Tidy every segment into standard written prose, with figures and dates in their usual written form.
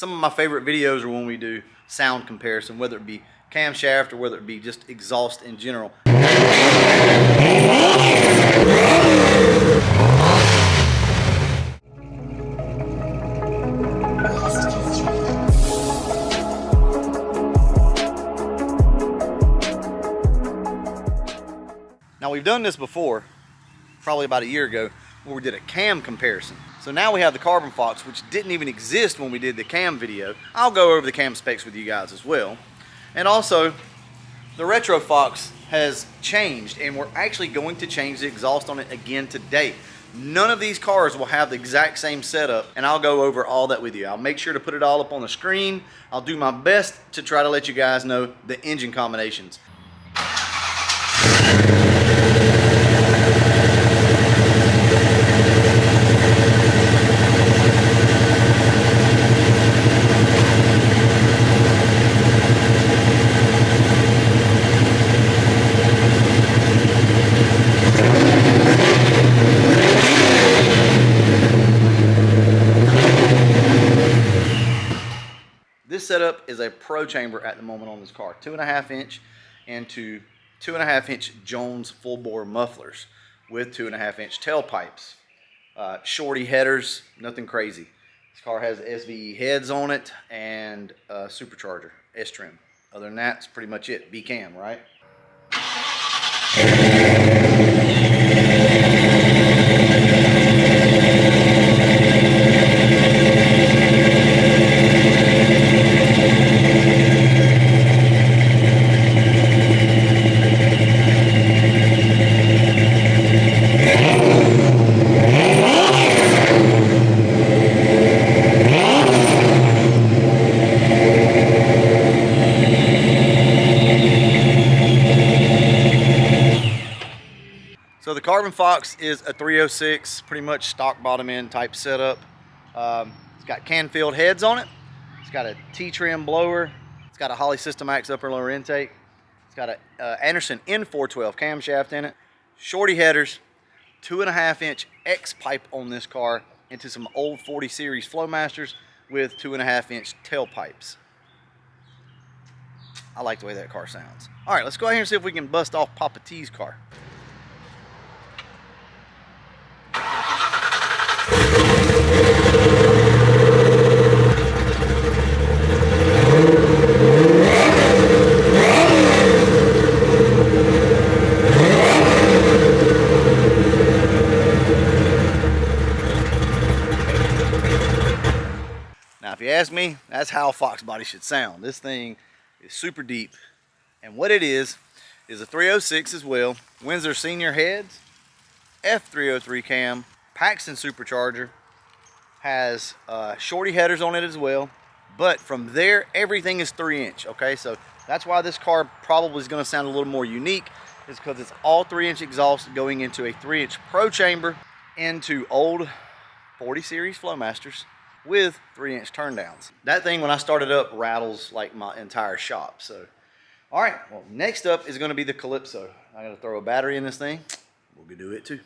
Some of my favorite videos are when we do sound comparison, whether it be camshaft or whether it be just exhaust in general. Now we've done this before, probably about a year ago, where we did a cam comparison. So now we have the Carbon Fox, which didn't even exist when we did the cam video. I'll go over the cam specs with you guys as well. And also, the Retro Fox has changed, and we're actually going to change the exhaust on it again today. None of these cars will have the exact same setup, and I'll go over all that with you. I'll make sure to put it all up on the screen. I'll do my best to try to let you guys know the engine combinations. This setup is a pro chamber at the moment on this car. 2.5 inch into 2.5 inch Jones full bore mufflers with 2.5 inch tailpipes. Shorty headers, nothing crazy. This car has SVE heads on it and a supercharger, S-trim. Other than that, it's pretty much it. B-cam, right? So the Carbon Fox is a 306, pretty much stock bottom end type setup. It's got Canfield heads on it. It's got a T-trim blower. It's got a Holley Systemax upper and lower intake. It's got a Anderson N412 camshaft in it. Shorty headers, 2.5 inch X pipe on this car into some old 40 series Flowmasters with 2.5 inch tailpipes. I like the way that car sounds. All right, let's go ahead and see if we can bust off Papa T's car. Now, if you ask me, that's how a Foxbody should sound. This thing is super deep. And what it is a 306 as well. Windsor Senior heads, F303 cam, Paxton supercharger, has shorty headers on it as well. But from there, everything is 3 inch, okay? So that's why this car probably is gonna sound a little more unique, is because it's all 3 inch exhaust going into a 3 inch pro chamber into old 40 series Flowmasters with 3 inch turndowns. That thing, when I start it up, rattles like my entire shop. So, all right, well, next up is gonna be the Calypso. I gotta throw a battery in this thing. We'll do it too.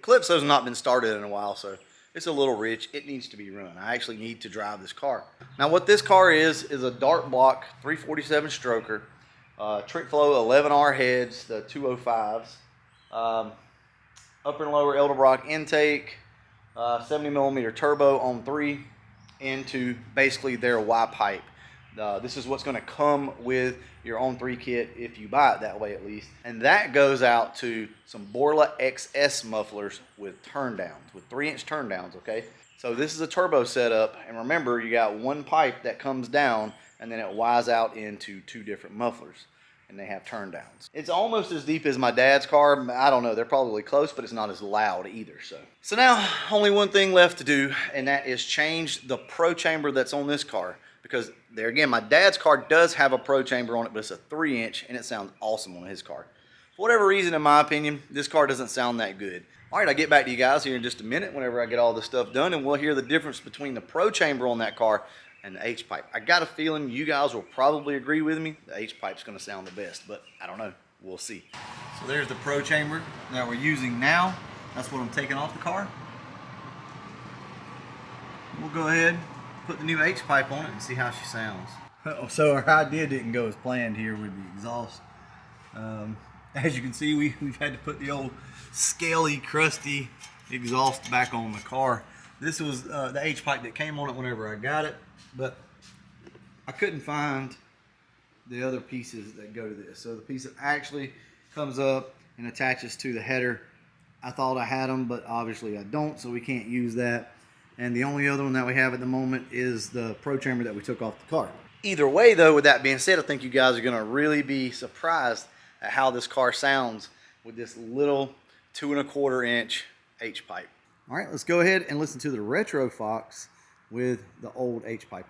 Calypso's not been started in a while, so it's a little rich. It needs to be run. I actually need to drive this car. Now, what this car is a dart block 347 stroker, trick flow 11R heads, the 205s, upper and lower Edelbrock intake, 70 millimeter turbo on 3 into basically their Y pipe. This is what's going to come with your own 3 kit if you buy it that way, at least. And that goes out to some Borla XS mufflers with turndowns, with 3 inch turndowns, okay? So this is a turbo setup, and remember, you got one pipe that comes down and then it Ys out into 2 different mufflers, and they have turndowns. It's almost as deep as my dad's car. I don't know, they're probably close, but it's not as loud either. So now only one thing left to do, and that is change the pro chamber that's on this car, because there again, my dad's car does have a Pro Chamber on it, but it's a 3-inch, and it sounds awesome on his car. For whatever reason, in my opinion, this car doesn't sound that good. All right, I'll get back to you guys here in just a minute whenever I get all this stuff done, and we'll hear the difference between the Pro Chamber on that car and the H-pipe. I got a feeling you guys will probably agree with me. The H-pipe's going to sound the best, but I don't know. We'll see. So there's the Pro Chamber that we're using now. That's what I'm taking off the car. We'll go ahead, put the new H-pipe on it, and see how she sounds. So our idea didn't go as planned here with the exhaust. As you can see, we've had to put the old scaly, crusty exhaust back on the car. This was the H-pipe that came on it whenever I got it, but I couldn't find the other pieces that go to this. So the piece that actually comes up and attaches to the header, I thought I had them, but obviously I don't, so we can't use that. And the only other one that we have at the moment is the Pro Chamber that we took off the car. Either way though, with that being said, I think you guys are gonna really be surprised at how this car sounds with this little 2 1/4 inch H-pipe. All right, let's go ahead and listen to the retro Fox with the old H-pipe.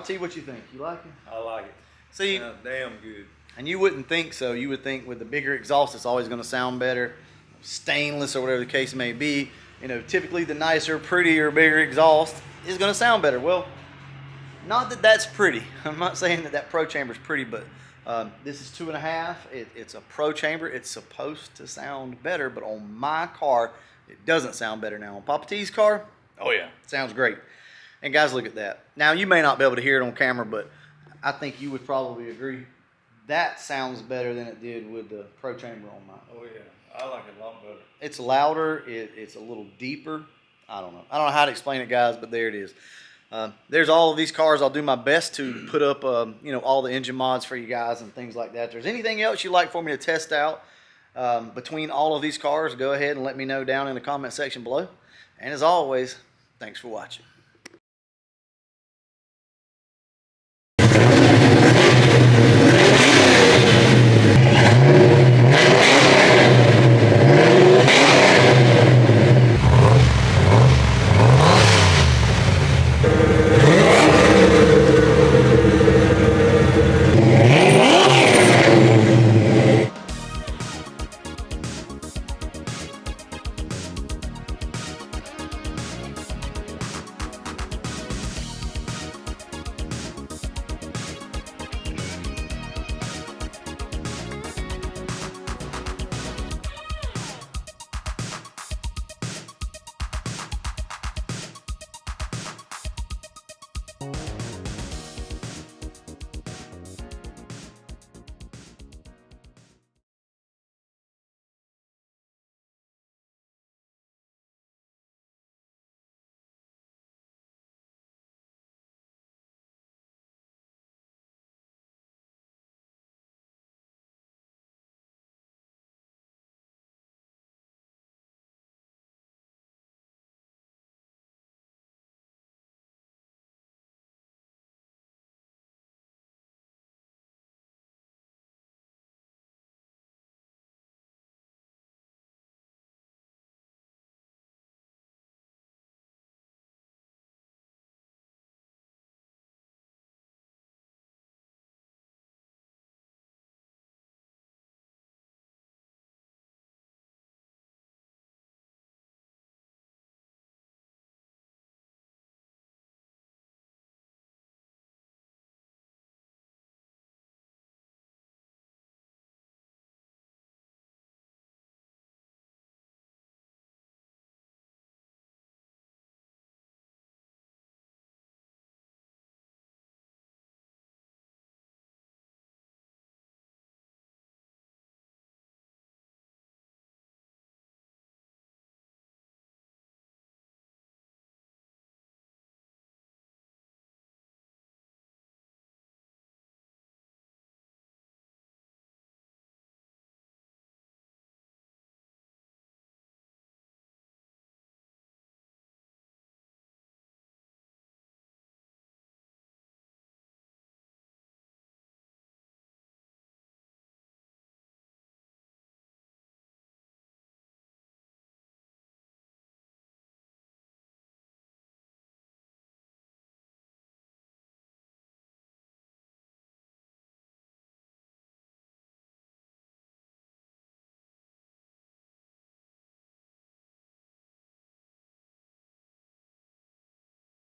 T, what you think? You like it? I like it. See, sounds damn good. And you wouldn't think so. You would think with the bigger exhaust, it's always going to sound better, stainless or whatever the case may be. You know, typically the nicer, prettier, bigger exhaust is going to sound better. Well, not that that's pretty. I'm not saying that that Pro Chamber is pretty, but this is 2.5. It's a Pro Chamber. It's supposed to sound better, but on my car, it doesn't sound better. Now on Papa T's car, oh yeah, it sounds great. And guys, look at that. Now, you may not be able to hear it on camera, but I think you would probably agree. That sounds better than it did with the Pro Chamber on mine. Oh, yeah. I like it a lot better. It's louder. It's a little deeper. I don't know. I don't know how to explain it, guys, but there it is. There's all of these cars. I'll do my best to put up, you know, all the engine mods for you guys and things like that. If there's anything else you'd like for me to test out between all of these cars, go ahead and let me know down in the comment section below. And as always, thanks for watching.